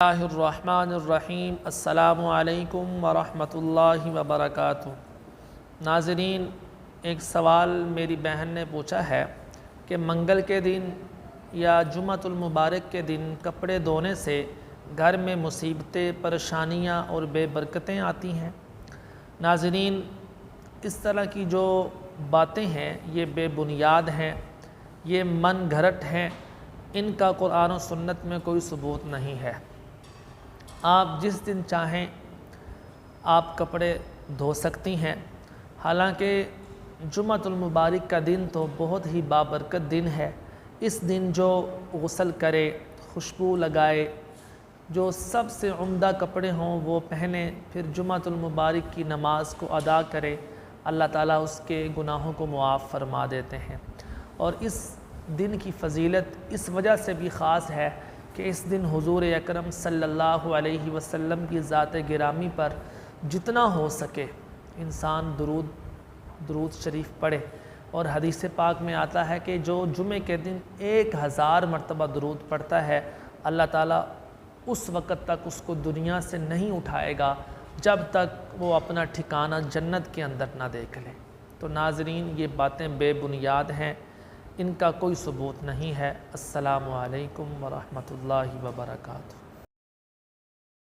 الرحمن السلام علیکم ورحمۃ اللہ وبرکاتہ۔ ناظرین، ایک سوال میری بہن نے پوچھا ہے کہ منگل کے دن یا جمعۃ المبارک کے دن کپڑے دھونے سے گھر میں مصیبتیں، پریشانیاں اور بے برکتیں آتی ہیں۔ ناظرین، اس طرح کی جو باتیں ہیں یہ بے بنیاد ہیں، یہ من گھڑت ہیں، ان کا قرآن و سنت میں کوئی ثبوت نہیں ہے۔ آپ جس دن چاہیں آپ کپڑے دھو سکتی ہیں، حالانکہ جمعۃ المبارک کا دن تو بہت ہی بابرکت دن ہے۔ اس دن جو غسل کرے، خوشبو لگائے، جو سب سے عمدہ کپڑے ہوں وہ پہنے، پھر جمعۃ المبارک کی نماز کو ادا کرے، اللہ تعالیٰ اس کے گناہوں کو معاف فرما دیتے ہیں۔ اور اس دن کی فضیلت اس وجہ سے بھی خاص ہے کہ اس دن حضور اکرم صلی اللہ علیہ وسلم کی ذات گرامی پر جتنا ہو سکے انسان درود شریف پڑھے، اور حدیث پاک میں آتا ہے کہ جو جمعے کے دن 1000 مرتبہ درود پڑھتا ہے، اللہ تعالیٰ اس وقت تک اس کو دنیا سے نہیں اٹھائے گا جب تک وہ اپنا ٹھکانہ جنت کے اندر نہ دیکھ لے۔ تو ناظرین، یہ باتیں بے بنیاد ہیں، ان کا کوئی ثبوت نہیں ہے۔ السلام علیکم ورحمۃ اللہ وبرکاتہ۔